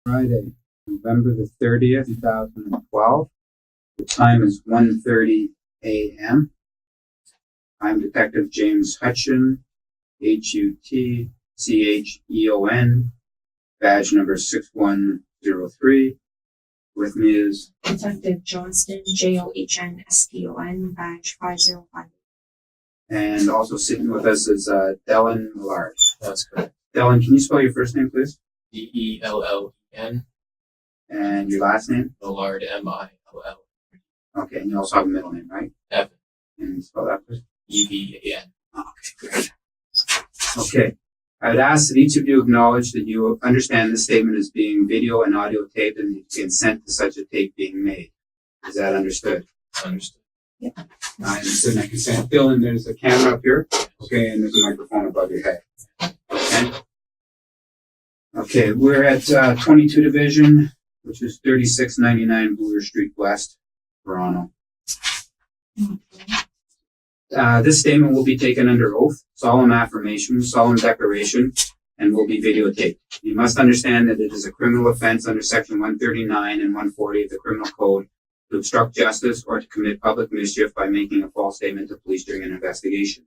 Friday, November the 30th, 2012. The time is 1:30 a.m. I'm Detective James Hutcheon, Hutcheon, badge number 6103. With me is Detective Johnston, JOHNSTON, badge 505. And also sitting with us is Dellen Millard. That's correct. Dellen, can you spell your first name, please? Dellen. And your last name? Millard, Mill. Okay, and you also have a middle name, right? Evan. And spell that, please. EVAN. Okay, great. Okay. I would ask that each of you acknowledge that you understand this statement as being video and audio taped and you consent to such a tape being made. Is that understood? Understood. Yeah. I understood and I consent. Bill, and there's a camera up here. Okay, and there's a microphone above your head. Okay. Okay, we're at 22 Division, which is 3699 Bloor Street West, Toronto. This statement will be taken under oath, solemn affirmation, solemn declaration, and will be videotaped. You must understand that it is a criminal offense under Section 139 and 140 of the Criminal Code to obstruct justice or to commit public mischief by making a false statement to police during an investigation.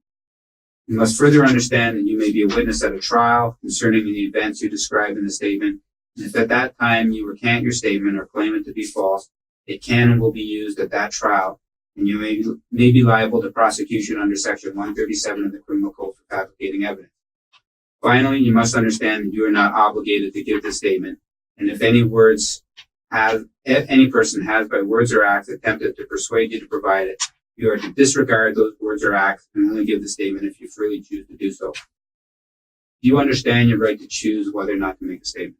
You must further understand that you may be a witness at a trial concerning the events you describe in the statement, and if at that time you recant your statement or claim it to be false, it can and will be used at that trial, and you may be liable to prosecution under Section 137 of the Criminal Code for fabricating evidence. Finally, you must understand that you are not obligated to give this statement, and if any person has by words or acts attempted to persuade you to provide it, you are to disregard those words or acts and only give the statement if you freely choose to do so. Do you understand your right to choose whether or not to make a statement?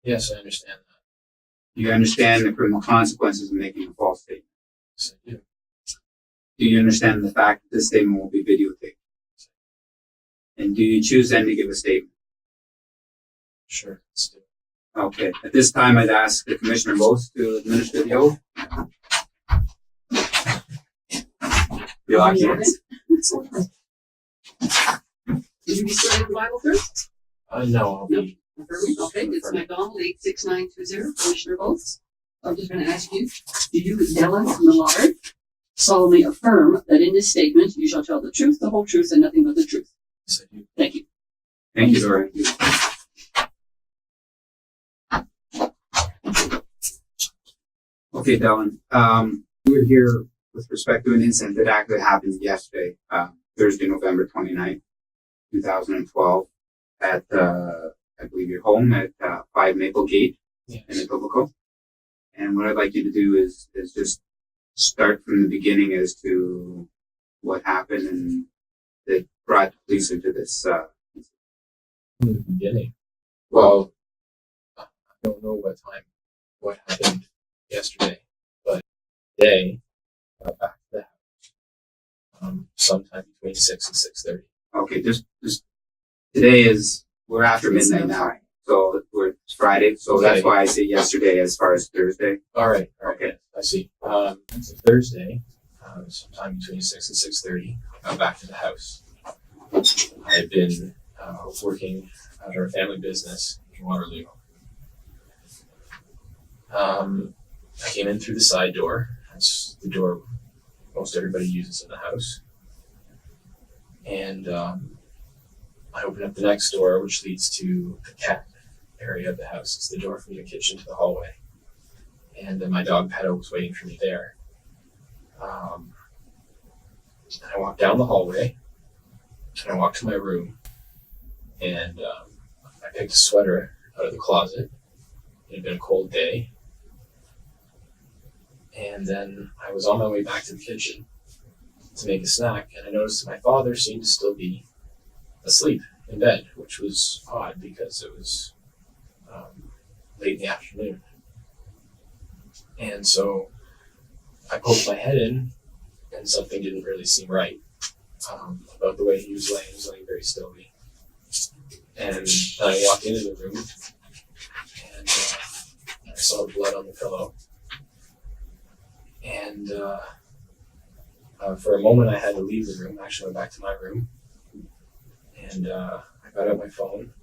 Yes, I understand that. Do you understand the criminal consequences of making a false statement? Yes, I do. Do you understand the fact that this statement will be videotaped? And do you choose then to give a statement? Sure, let's do it. Okay. At this time, I'd ask the Commissioner both to administer the oath. Be lucky. Did you be swearing the Bible first? No, I'll be. Okay, it's McDonald 86920, Commissioner Votes. I'm just going to ask you, do you, Dellen Millard, solemnly affirm that in this statement you shall tell the truth, the whole truth, and nothing but the truth? Yes, I do. Thank you. Thank you, Dora. Okay, Dellen. We're here with respect to an incident that actually happened yesterday, Thursday, November 29th, 2012, at, I believe, your home at 5 Maple Gate in Etobicoke. And what I'd like you to do is just start from the beginning as to what happened and that brought the police into this. From the beginning. Well, I don't know what happened yesterday, but today, back to the house, sometime between 6 and 6:30. Okay, just today we're after midnight now, so it's Friday, so Okay. that's why I say yesterday as far as Thursday. All right. Okay. Yes, I see. So Thursday, sometime between 6 and 6:30, I got back to the house. I had been working at our family business in Waterloo. I came in through the side door. That's the door most everybody uses in the house. And I opened up the next door, which leads to the cat area of the house. It's the door from the kitchen to the hallway. And my dog Pedo was waiting for me there. And I walked down the hallway, and I walked to my room, and I picked a sweater out of the closet. It had been a cold day. And then I was on my way back to the kitchen to make a snack, and I noticed that my father seemed to still be asleep in bed, which was odd because it was late in the afternoon. And so I poked my head in, and something didn't really seem right about the way he was laying. He was laying very stilly. And I walked into the room, and I saw blood on the pillow. And for a moment, I had to leave the room. I actually went back to my room, and I got out my phone,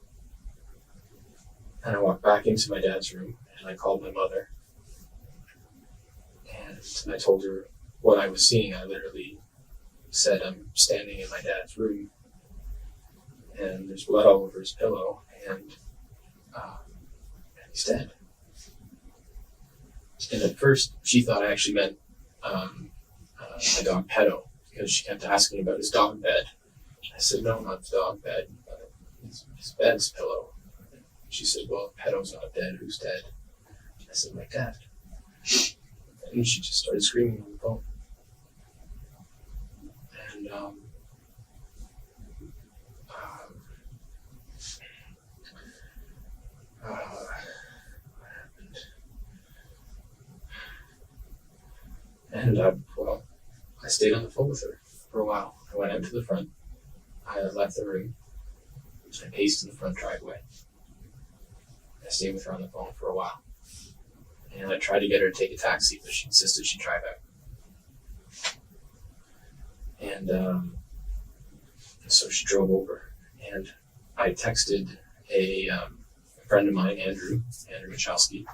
And I walked back into my dad's room and I called my mother. And I told her what I was seeing. I literally said, I'm standing in my dad's room and there's blood all over his pillow and he's dead. And at first she thought I actually meant my dog Pedo, because she kept asking about his dog bed. I said, no, not his dog bed, his bed's pillow. She said, well, Pedo's not dead, who's dead? I said, my dad. And she just started screaming on the phone. And what happened? And I stayed on the phone with her for a while. I went out to the front. I left the room. I paced in the front driveway. I stayed with her on the phone for a while. And I tried to get her to take a taxi, but she insisted she drive out. And so she drove over. And I texted a friend of mine, Andrew Michalski.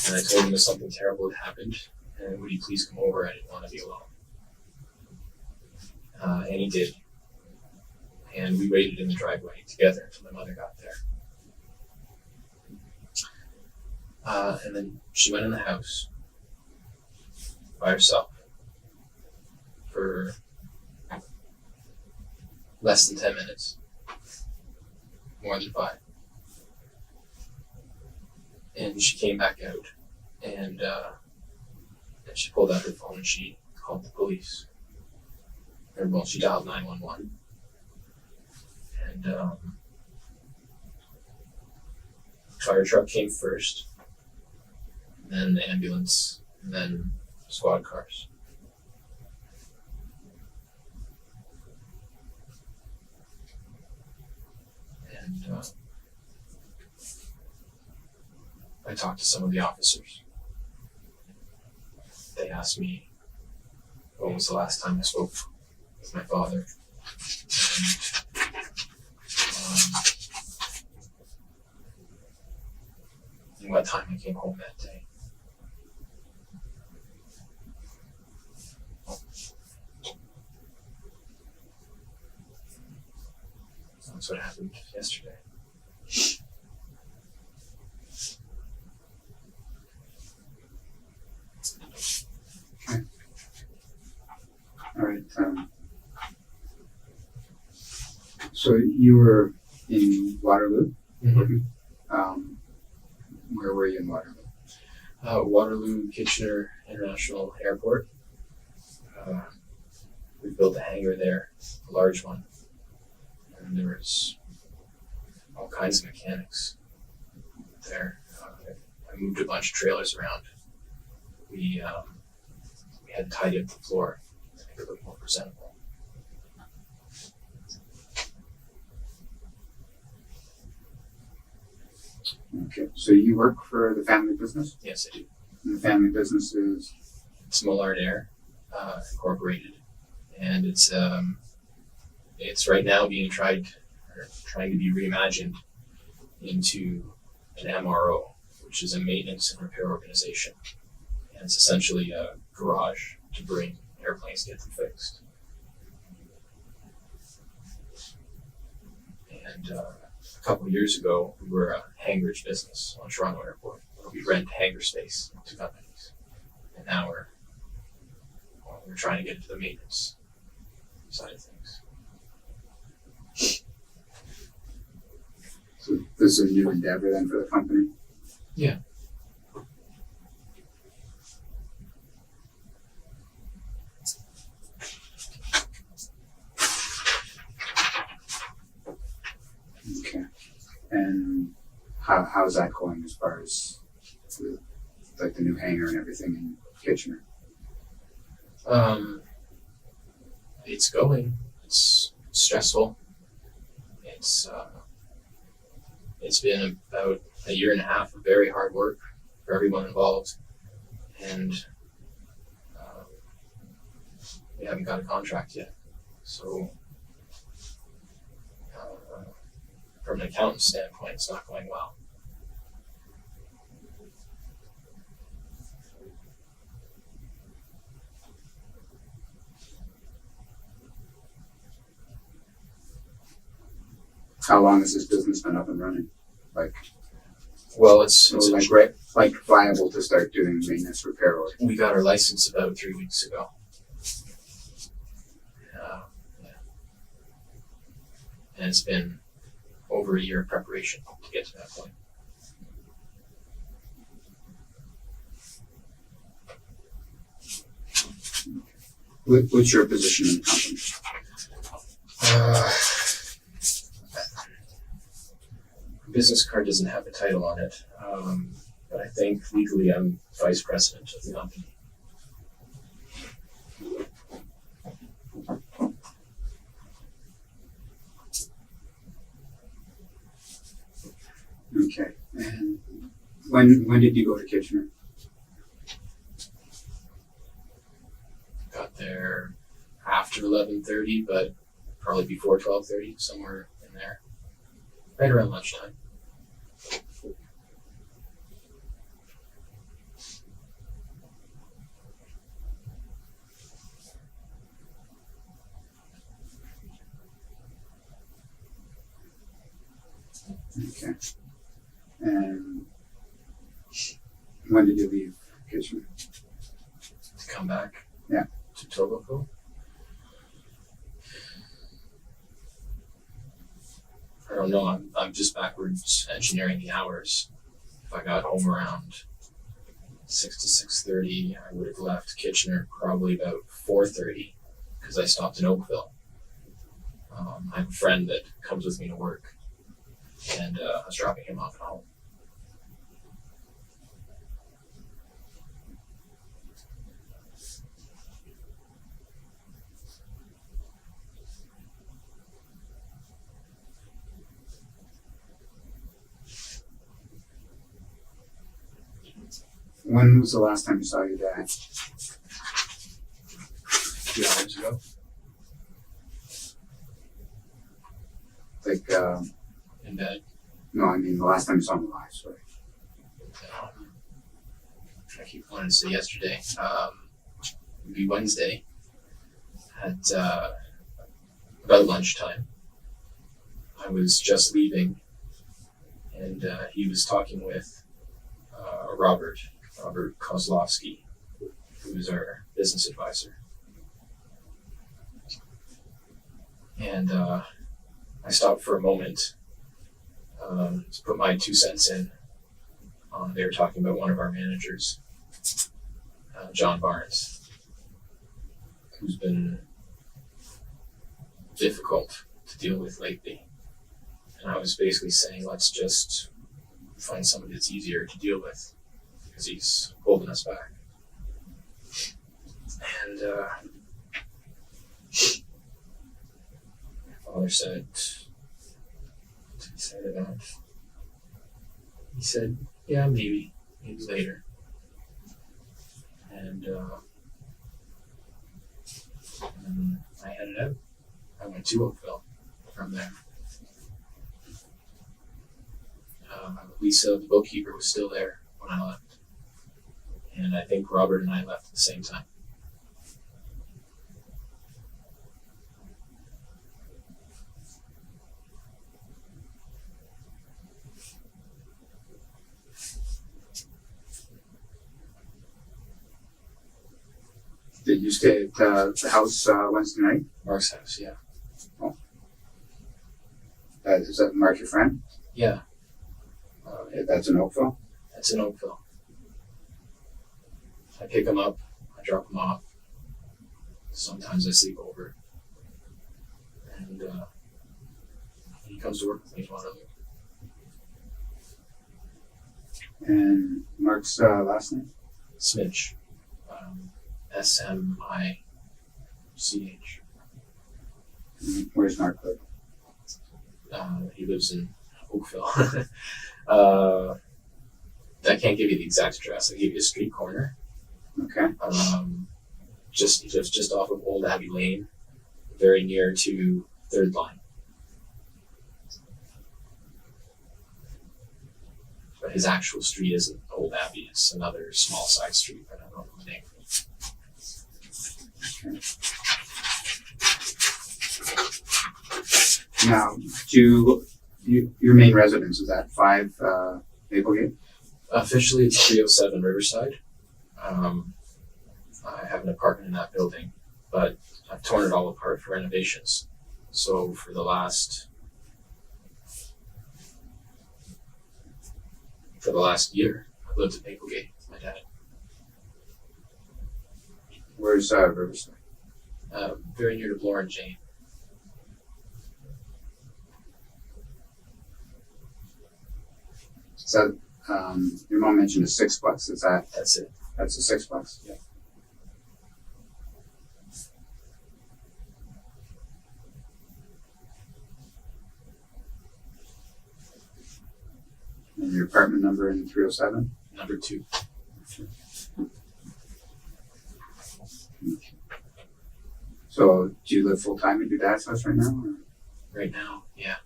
And I told him that something terrible had happened. And would he please come over? I didn't want to be alone. And he did. And we waited in the driveway together until my mother got there. And then she went in the house by herself for less than 10 minutes, more than 5. And she came back out and she pulled out her phone and she called the police. Well, she dialed 911. And fire truck came first, then the ambulance, and then squad cars. And I talked to some of the officers. They asked me when was the last time I spoke with my father. And what time I came home that day. So that's what happened yesterday. All right. So you were in Waterloo. Mm-hmm. Where were you in Waterloo? Waterloo Kitchener International Airport. We built a hangar there, a large one, and there was all kinds of mechanics there. I moved a bunch of trailers around. We had tidied up the floor to make it look more presentable. Okay, so you work for the family business? Yes, I do. And the family business is? It's Millard Air Incorporated, and it's right now being trying to be reimagined into an MRO, which is a maintenance and repair organization, and it's essentially a garage to bring airplanes, get them fixed. And a couple of years ago, we were a hangarage business on Toronto Airport, where we rent hangar space to companies, and now we're trying to get into the maintenance side of things. So this is a new endeavor then for the company? Yeah. Okay. And how's that going as far as the new hangar and everything in Kitchener? It's going. It's stressful. It's been about a year and a half of very hard work for everyone involved, and we haven't got a contract yet. So from an accountant's standpoint, it's not going well. How long has this business been up and running? Like, Well, so like viable to start doing maintenance repair work? we got our license about 3 weeks ago. Yeah. And it's been over a year of preparation to get to that point. What's your position in the company? Business card doesn't have a title on it, but I think legally I'm vice president of the company. Okay. And when did you go to Kitchener? Got there after 11:30, but probably before 12:30, somewhere in there, right around lunchtime. Okay. And when did you leave Kitchener? To come back. Yeah. To Tobago. I don't know. I'm just backwards engineering the hours. If I got home around 6 to 6:30, I would have left Kitchener probably about 4:30 because I stopped in Oakville. I have a friend that comes with me to work, and I was dropping him off at home. When was the last time you saw your dad? 2 hours ago. Like, In bed. no, I mean the last time you saw him alive, sorry. I keep wanting to say yesterday. It'd be Wednesday at about lunchtime. I was just leaving, and he was talking with Robert Kozlowski, who is our business advisor. And I stopped for a moment to put my 2 cents in. They were talking about one of our managers, John Barnes, who's been difficult to deal with lately. And I was basically saying, let's just find somebody that's easier to deal with because he's holding us back. And my father said, what did he say to that? He said, yeah, maybe later. And I headed out. I went to Oakville from there. Lisa, the bookkeeper, was still there when I left. And I think Robert and I left at the same time. Did you stay at the house Wednesday night? Mark's house, yeah. Is that Mark your friend? Yeah, That's in Oakville? that's in Oakville. I pick him up, I drop him off. Sometimes I sleep over. And he comes to work with me in Waterloo. And Mark's last name? Smidge. Smich. Where's Mark live? He lives in Oakville. I can't give you the exact address. I'll give you a street corner. Okay. He lives just off of Old Abbey Lane, very near to Third Line. but his actual street isn't Old Abbey. It's another small side street, but I don't know the name. Now, your main residence is at 5 Maplegate? Officially, it's 307 Riverside. I have an apartment in that building, but I've torn it all apart for renovations. So for the last year, I've lived at Maplegate with my dad. Where's Riverside? Very near to Bloor and Jane. Is that, your mom mentioned a 6-plex. Is that, That's it. that's a 6-plex? Yeah. And your apartment number in 307? Number 2. So do you live full-time at your dad's house right now? Or? Right now, yeah.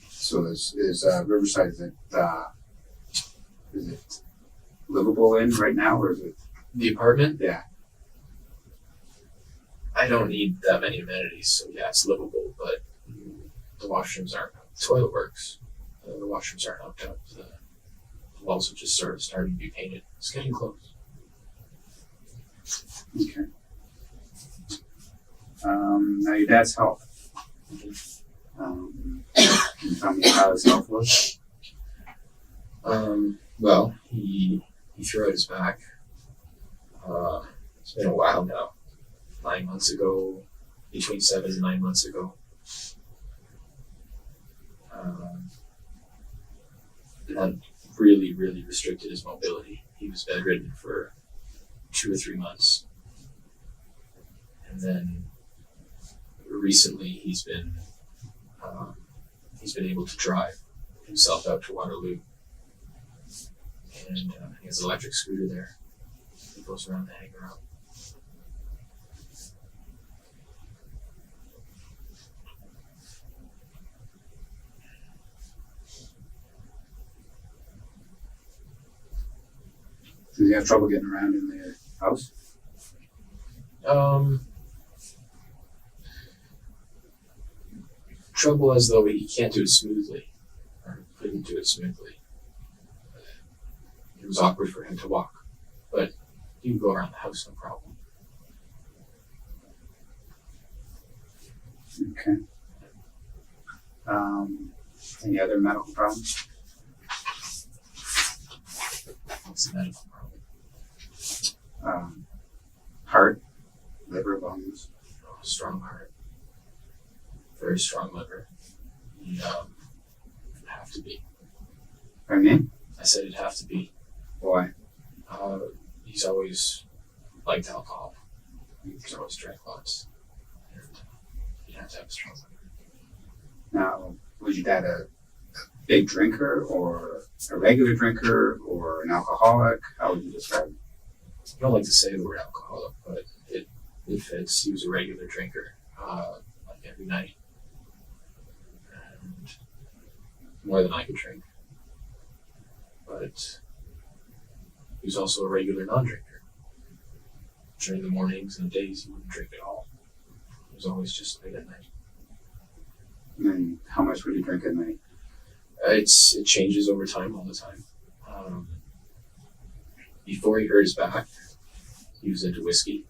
So is Riverside, is it livable in right now, or is it? The apartment, Yeah. I don't need that many amenities, so yeah, it's livable, but the washrooms aren't, toilet works. The washrooms aren't hooked up. The walls are just sort of starting to be painted. It's getting close. Okay. Now your dad's health. Can you tell me how his health was? Well, he threw out his back. It's been a while now. 9 months ago, between 7 and 9 months ago. That really, really restricted his mobility. He was bedridden for 2 or 3 months. And then recently he's been able to drive himself out to Waterloo. And he has an electric scooter there. He goes around the hangar out. Does he have trouble getting around in the house? Trouble as though he can't do it smoothly, or couldn't do it smoothly. It was awkward for him to walk, but he can go around the house no problem. Okay. Any other medical problems? What's the medical problem? Heart, liver, lungs. Oh, strong heart, very strong liver. He'd have to be. Pardon me? I said it'd have to be. Why? He's always liked alcohol. He's always drank lots. And he'd have to have a strong liver. Now, was your dad a big drinker, or a regular drinker, or an alcoholic? How would you describe it? I don't like to say the word alcoholic, but it fits. He was a regular drinker, like every night. And more than I could drink. But he was also a regular non-drinker. During the mornings and the days, he wouldn't drink at all. It was always just late at night. And then how much would you drink at night? It changes over time all the time. Before he hurt his back, he was into whiskey.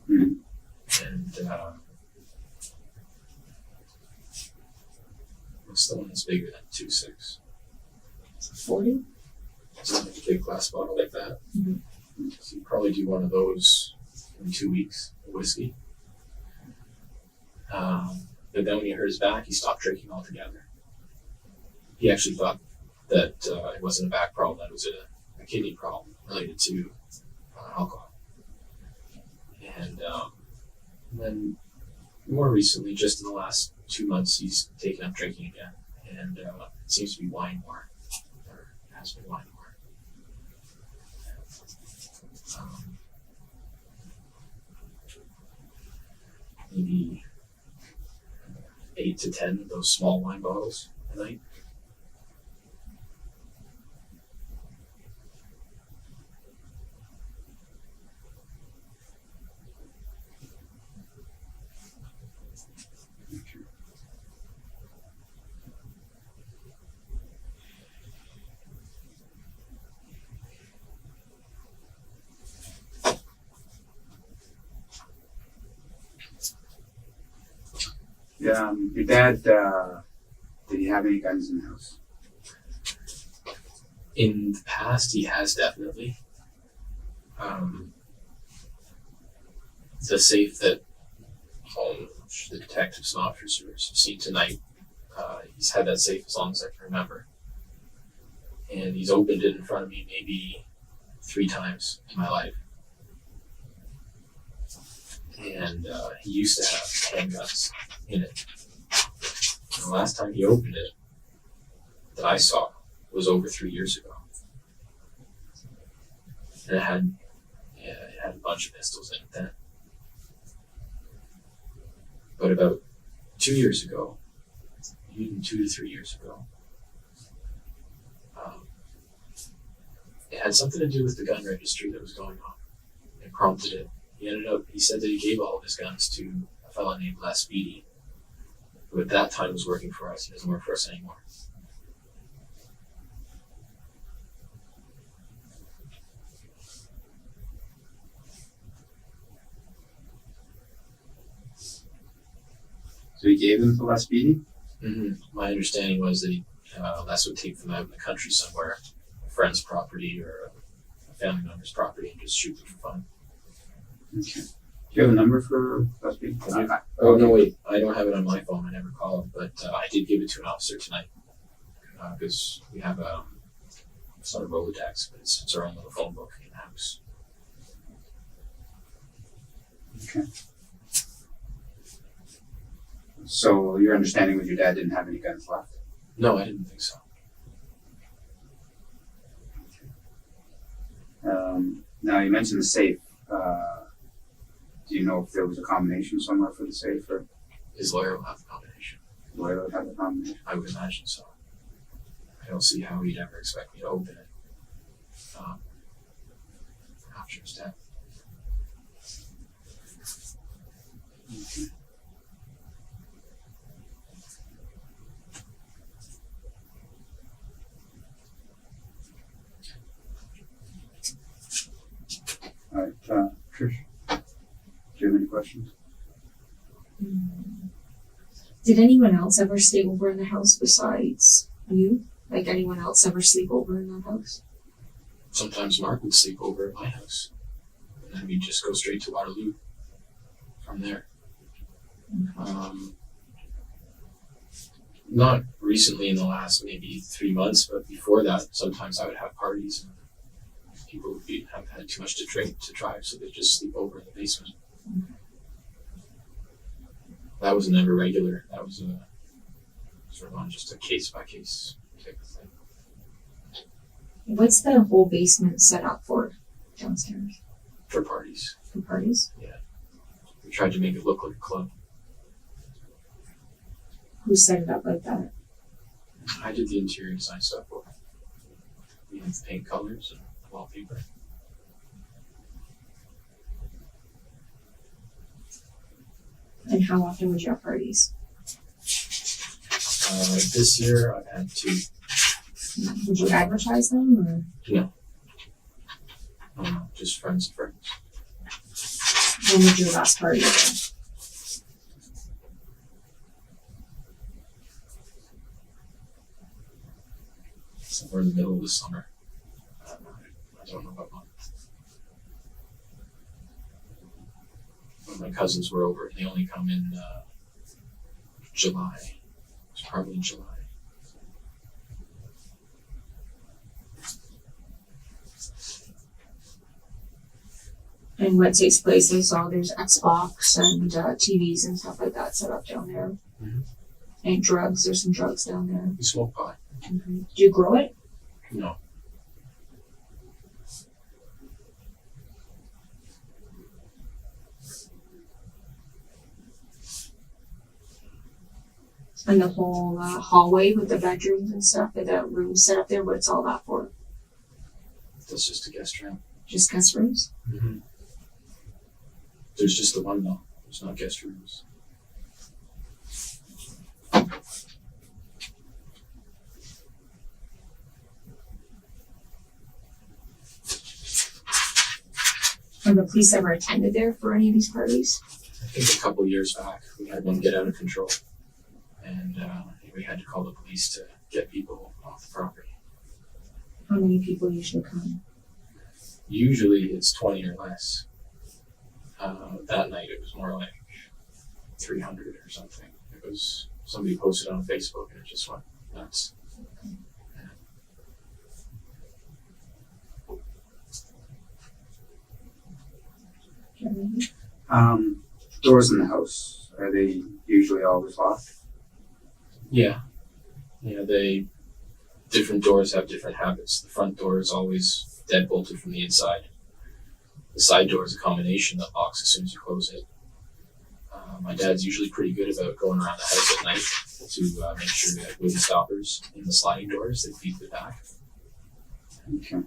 Mhm. And what's the one that's bigger than 2.6? 40? It's not like a big glass bottle like that. Mhm. So you'd probably do one of those in 2 weeks of whiskey. But then when he hurt his back, he stopped drinking altogether. He actually thought that it wasn't a back problem, that it was a kidney problem related to alcohol. And then more recently, just in the last 2 months, he's taken up drinking again. And it seems to be wine more, or has been wine more. maybe 8 to 10 of those small wine bottles a night. Yeah, your dad, did he have any guns in the house? In the past, he has definitely. The safe that the detectives and officers have seen tonight, he's had that safe as long as I can remember. And he's opened it in front of me maybe 3 times in my life. And he used to have handguns in it. And the last time he opened it that I saw was over 3 years ago. And it had a bunch of pistols in it then. But about 2 years ago, even 2 to 3 years ago, it had something to do with the gun registry that was going on. It prompted it. He said that he gave all of his guns to a fellow named Les Beatty, who at that time was working for us. He doesn't work for us anymore. So he gave them to Les Beatty? Mm-hmm. My understanding was that Les would take them out in the country somewhere, a friend's property or a family member's property, and just shoot them for fun. Okay. Do you have a number for Les Beatty? Oh, no, wait. I don't have it on my phone. I never called, but I did give it to an officer tonight because we have it's not a Rolodex, but it's our own little phone book in the house. Okay. So your understanding was your dad didn't have any guns left? No, I didn't think so. Now you mentioned the safe. Do you know if there was a combination somewhere for the safe, or His lawyer will have the combination. the lawyer would have the combination? I would imagine so. I don't see how he'd ever expect me to open it after his death. Okay. All right, Trish, do you have any questions? Did anyone else ever stay over in the house besides you? Like anyone else ever sleep over in that house? Sometimes Mark would sleep over at my house, and then we'd just go straight to Waterloo from there. Not recently in the last maybe 3 months, but before that, sometimes I would have parties and people would have had too much to drink to drive, so they'd just sleep over in the basement. That was never regular. That was sort of on just a case by case type of thing. What's the whole basement set up for downstairs? For parties. For parties? We tried to make it look like a club. Who set it up like that? I did the interior design stuff for it. We had the paint colors and wallpaper. And how often would you have parties? This year I've had 2. Would you advertise them or? Just friends and friends. When would your last party be? Somewhere in the middle of the summer. I don't know what month. When my cousins were over, and they only come in July. It was probably in July. And what takes place is there's Xbox and TVs and stuff like that set up down there. Mhm. And drugs, there's some drugs down there. We smoke pot. Mm-hmm. Do you grow it? No. And the whole hallway with the bedrooms and stuff, with the rooms set up there, what's all that for? That's just a guest room. Just guest rooms? Mm-hmm. There's just the one though. There's not guest rooms. Have the police ever attended there for any of these parties? I think a couple years back we had one get out of control, and we had to call the police to get people off the property. How many people usually come? Usually it's 20 or less. That night it was more like 300 or something. It was somebody posted on Facebook and it just went nuts. Jeremy? Doors in the house, are they usually always locked? Yeah. Different doors have different habits. The front door is always deadbolted from the inside. The side door is a combination that locks as soon as you close it. My dad's usually pretty good about going around the house at night to make sure that wooden stoppers in the sliding doors that feed the back. Okay.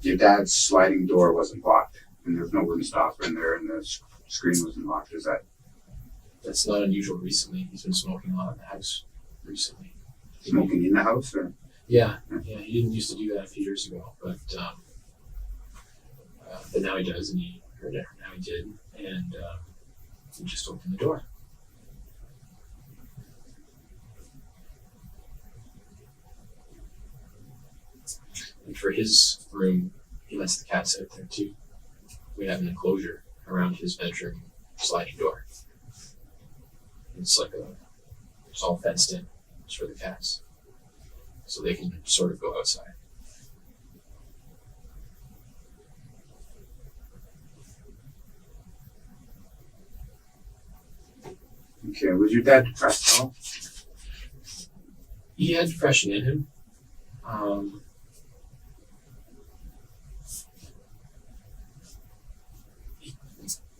Your dad's sliding door wasn't locked, and there was no wooden stopper in there, and the screen wasn't locked. Is that That's not unusual recently. He's been smoking a lot in the house recently. smoking in the house, or? Yeah, he didn't used to do that a few years ago, but now he does, and now he did, and he just opened the door. And for his room, he lets the cats out there too. We have an enclosure around his bedroom sliding door. It's all fenced in. It's for the cats, so they can sort of go outside. Okay, was your dad depressed at all? He had depression in him.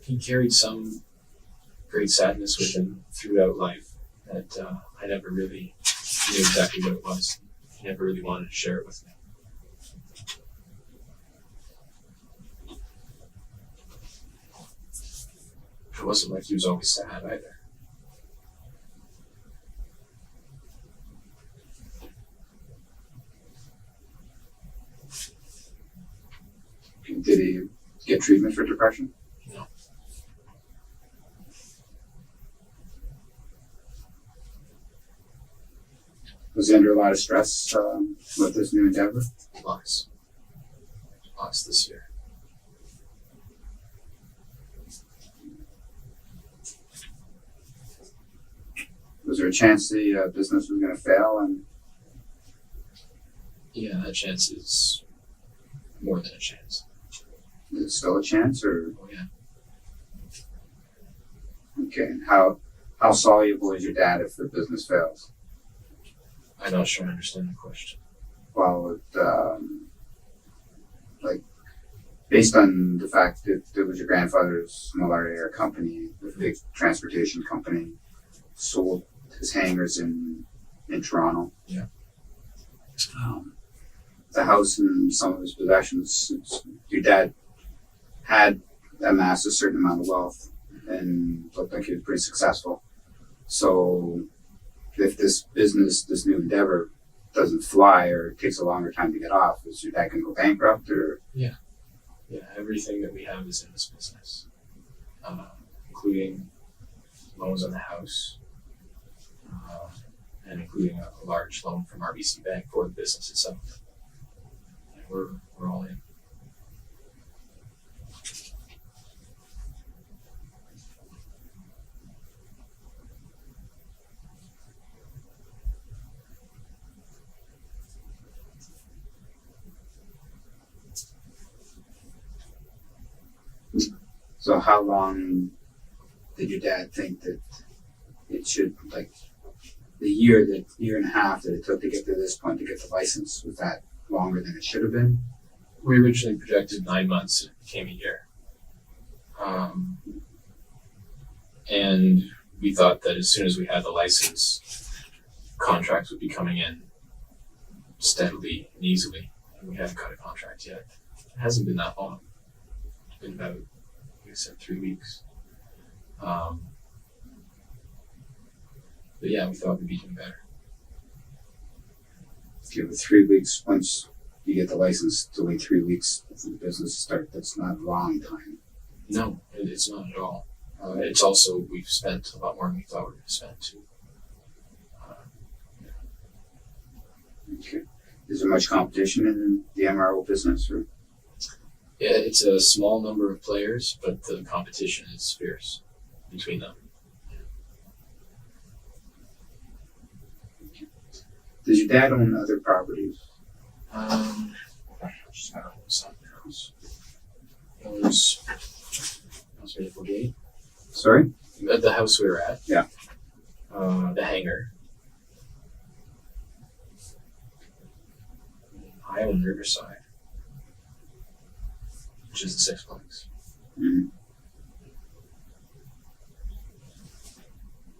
He carried some great sadness with him throughout life that I never really knew exactly what it was. He never really wanted to share it with me. It wasn't like he was always sad either. Did he get treatment for depression? No. Was he under a lot of stress with this new endeavor? Lots this year. Was there a chance the business was going to fail? And Yeah, that chance is more than a chance. is it still a chance, or? Oh yeah. Okay, and how soluble is your dad if the business fails? I'm not sure I understand the question. Well, based on the fact that it was your grandfather's malaria company, the big transportation company, sold his hangars in Toronto. Yeah. The house and some of his possessions, your dad had amassed a certain amount of wealth and looked like he was pretty successful. So if this business, this new endeavor doesn't fly or takes a longer time to get off, is your dad going to go bankrupt, or? Yeah, everything that we have is in this business, including loans on the house, and including a large loan from RBC Bank for the business itself. And we're all in. So how long did your dad think that it should, like, the year and a half that it took to get to this point to get the license, was that longer than it should have been? We originally projected 9 months, and it became a year. And we thought that as soon as we had the license, contracts would be coming in steadily and easily. And we haven't got a contract yet. It hasn't been that long. It's been about, like I said, 3 weeks. But yeah, we thought we'd be doing better. Give it 3 weeks once you get the license to wait 3 weeks for the business to start. That's not a long time. No, it's not at all. It's also, we've spent a lot more than we thought we were going to spend too. Okay. Is there much competition in the MRO business? Or? Yeah, it's a small number of players, but the competition is fierce between them. Does your dad own other properties? Just got something else. Owns Maple Gate. Sorry? The house we were at. Yeah. The hangar. I own Riverside, which is the Sixplex. Mm-hmm.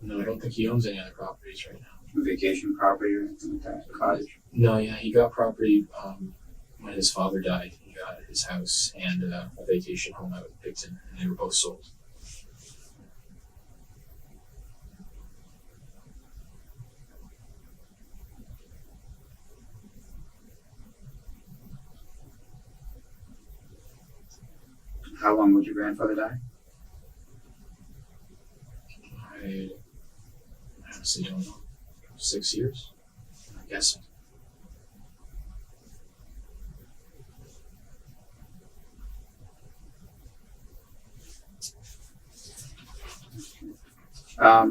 No, I don't think he owns any other properties right now. A vacation property or anything like that? A cottage? No, yeah, he got property when his father died. He got his house and a vacation home out in Picton, and they were both sold. How long would your grandfather die? I honestly don't know. 6 years, I'm guessing. I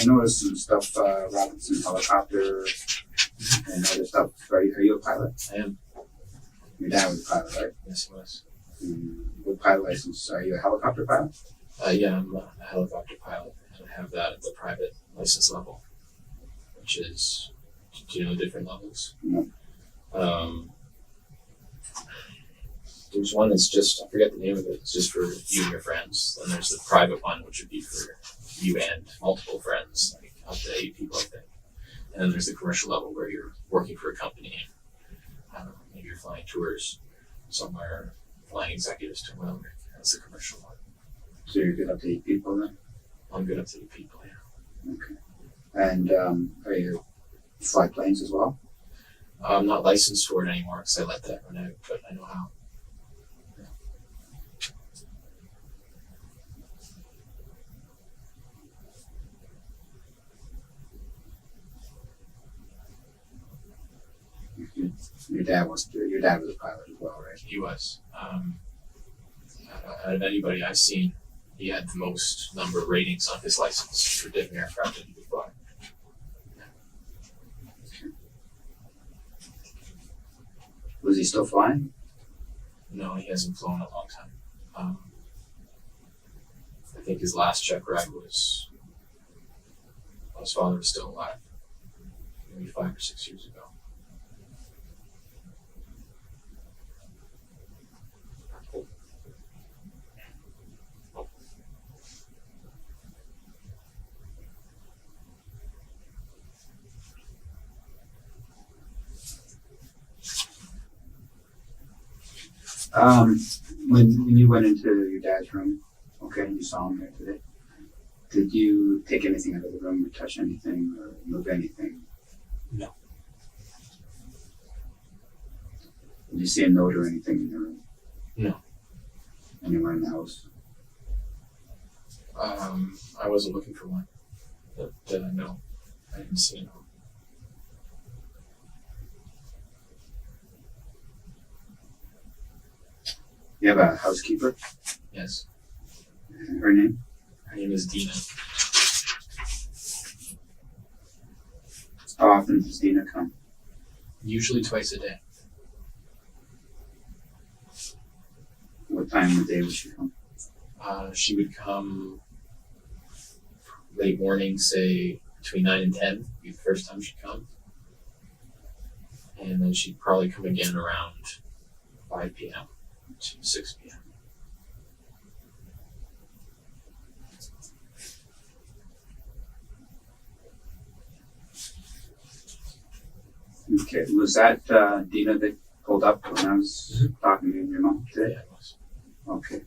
noticed some stuff, Robinson helicopter and other stuff. Are you a pilot? I am. Your dad was a pilot, right? Yes, he was. What pilot license? Are you a helicopter pilot? Yeah, I'm a helicopter pilot, and I have that at the private license level, which is, do you know the different levels? No. There's one that's just, I forget the name of it, it's just for you and your friends. Then there's the private one, which would be for you and multiple friends, like up to 8 people, I think. And then there's the commercial level where you're working for a company and, I don't know, maybe you're flying tours somewhere, flying executives to wherever. That's the commercial one. So you're good up to 8 people then? I'm good up to 8 people, yeah. Okay. And are you fly planes as well? I'm not licensed for it anymore because I let that run out, but I know how. Your dad was a pilot as well, right? He was. Out of anybody I've seen, he had the most number of ratings on his license for different aircraft that he could fly. Was he still flying? No, he hasn't flown in a long time. I think his last check ride was while his father was still alive, maybe 5 or 6 years ago. When you went into your dad's room, okay, and you saw him there today, did you take anything out of the room or touch anything or move anything? No. Did you see a note or anything in the room? No. Anywhere in the house? I wasn't looking for one, but no, I didn't see a note. You have a housekeeper? Yes. Her name? Her name is Dina. How often does Dina come? Usually twice a day. What time of the day would she come? She would come late morning, say between 9 and 10, would be the first time she'd come. And then she'd probably come again around 5 p.m. to 6 p.m. Okay, was that, Dina that pulled up when I was talking to you and your mom today? Yeah, it was. Okay,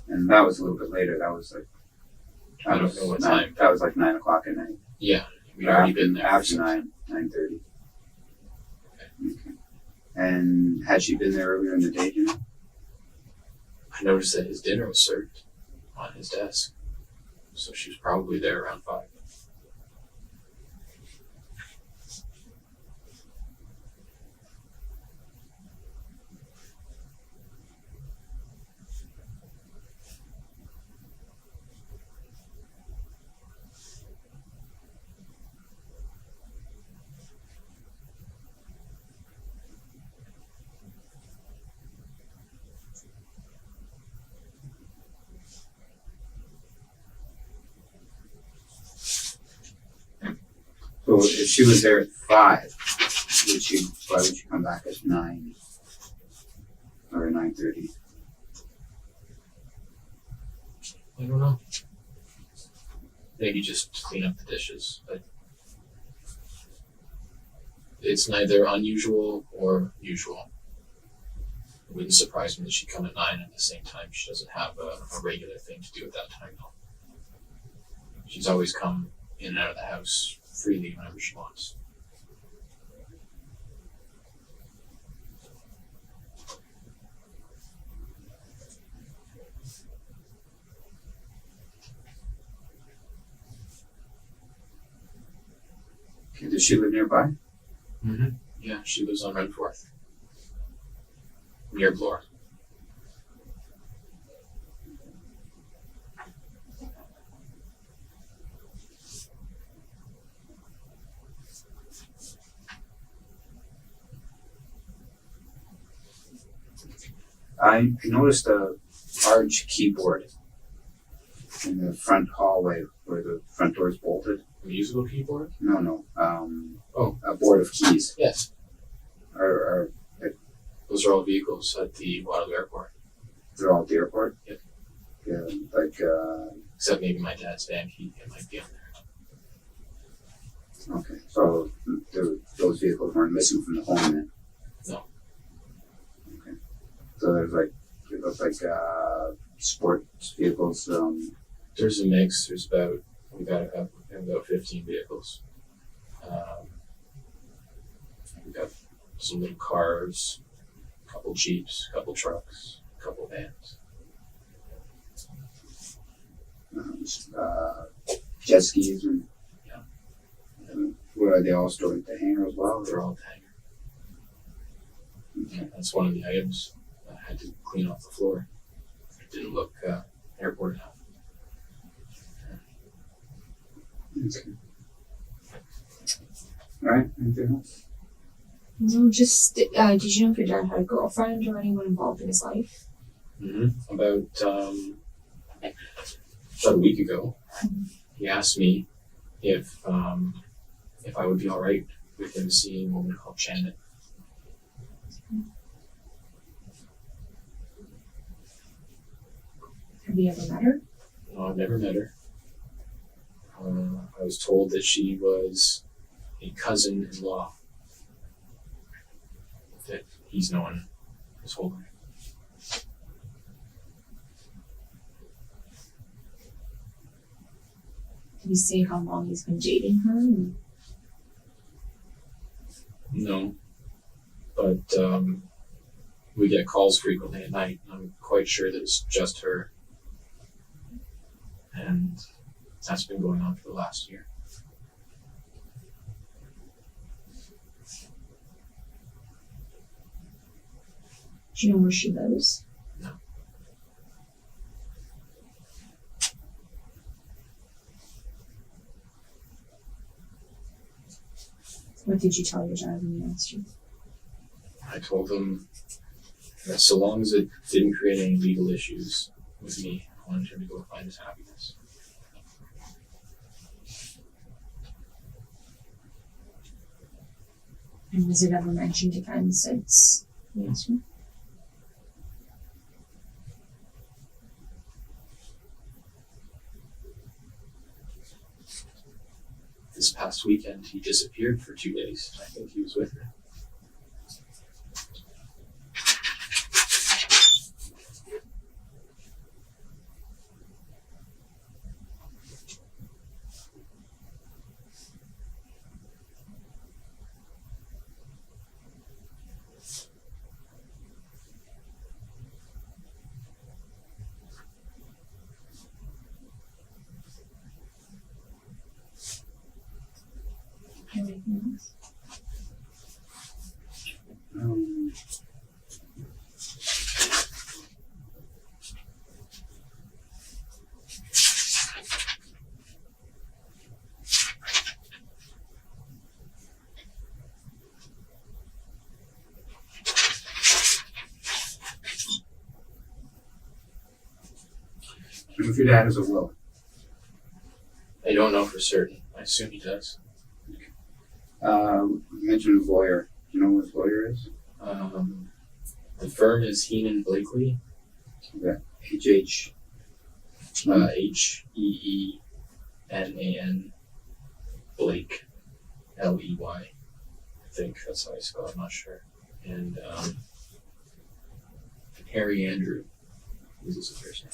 and that was a little bit later, that was like. I don't know what time. That was like 9 o'clock at night. Yeah, we'd already been there. After 9:30. Okay. And had she been there earlier in the day, do you know? I noticed that his dinner was served on his desk, so she was probably there around 5. So if she was there at 5, why would she come back at 9? Or 9:30? I don't know. Maybe just to clean up the dishes, but it's neither unusual or usual. It wouldn't surprise me that she'd come at 9 at the same time. She doesn't have a regular thing to do at that time, though. She's always come in and out of the house freely whenever she wants. Okay, does she live nearby? Mm-hmm. Yeah, she lives on Renforth, near Bloor. I noticed a large keyboard in the front hallway where the front door is bolted. A musical keyboard? No. Oh. A board of keys. Yes. Are Those are all vehicles at the Waterloo Airport. they're all at the airport? Yep. Yeah, Except maybe my dad's van key, it might be on there. okay. So those vehicles weren't missing from the home then? No. Okay. So it looks like sports vehicles. There's a mix. There's we have about 15 vehicles. We've got some little cars, a couple Jeeps, a couple trucks, a couple vans. Jet skis and Yeah. were they all stored at the hangar as well? They're all at the hangar. Yeah, that's one of the items I had to clean off the floor. It didn't look airport enough. Okay. All right. Anything else? No, just, did you know if your dad had a girlfriend or anyone involved in his life? Mm-hmm. About a week ago, he asked me if I would be all right with him seeing a woman called Janet. Have you ever met her? No, I've never met her. I was told that she was a cousin-in-law that he's known his whole life. Did he say how long he's been dating her? No, but we get calls frequently at night. I'm quite sure that it's just her, and that's been going on for the last year. Do you know where she lives? No. What did you tell your dad when he asked you? I told him that so long as it didn't create any legal issues with me, I wanted him to go find his happiness. And was it ever mentioned again since he asked you? This past weekend, he disappeared for 2 days. I think he was with her. If your dad has a will. I don't know for certain. I assume he does. You mentioned lawyer. Do you know what his lawyer is? The firm is Heenan Blakely, HH. Heenan Blake, Ley. I think that's how I spell it. I'm not sure. And Harry Andrew is his first name.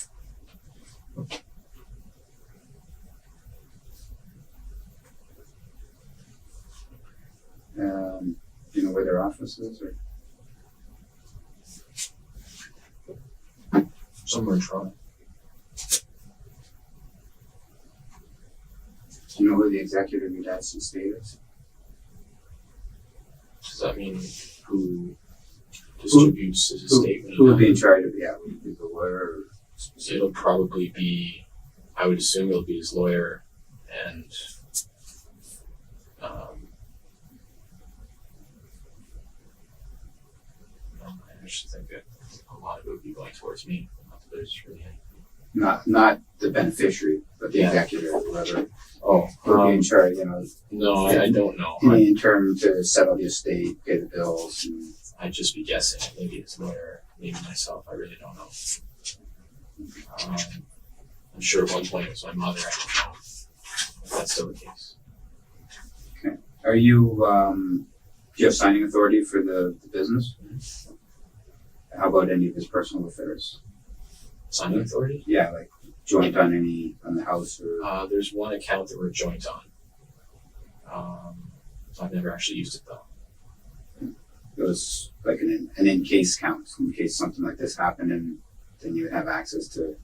Do you know where their office is? Or? Somewhere in Toronto. Do you know who the executive of your dad's estate is? Does that mean Who distributes his estate? when he who would be in dies? charge of? Yeah, would it be the lawyer? Or It'll probably be, I would assume it'll be his lawyer and I should think that a lot of it would be going towards me. Not that there's really any. not the beneficiary, but the Yeah. executive, whoever Oh, would be in charge. You know, no, I don't know. in the interim to settle the estate, pay the bills. And, I'd just be guessing. Maybe his lawyer, maybe myself. I really don't know. I'm sure at one point it was my mother. I don't know if that's still the case. are you? Do you have signing authority for the business? How about any of his personal affairs? Signing authority? Yeah, like joint on the house or. There's one account that we're joint on. I've never actually used it though. It was like an in-case count in case something like this happened, and then you would have access to.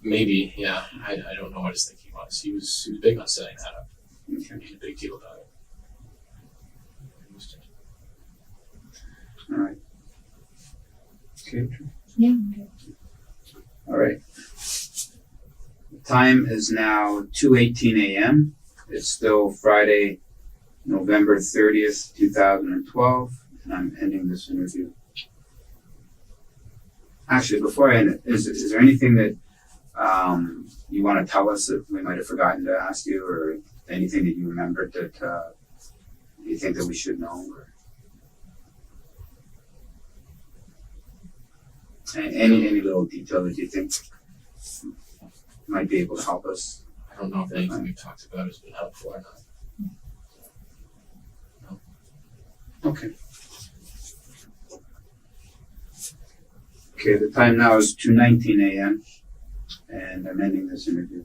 Maybe, yeah. I don't know what his thinking was. He was big on setting that up. Okay. He made a big deal about it. I used it. All right. Okay. Yeah. Okay. All right. The time is now 2:18 a.m. It's still Friday, November 30th, 2012, and I'm ending this interview. Actually, before I end it, is there anything that you want to tell us that we might have forgotten to ask you, or anything that you remembered that you think that we should know? Or any little detail that you think might be able to help us? I don't know if anything we've talked about has been helpful or not. Okay. Okay, the time now is 2:19 a.m. and I'm ending this interview.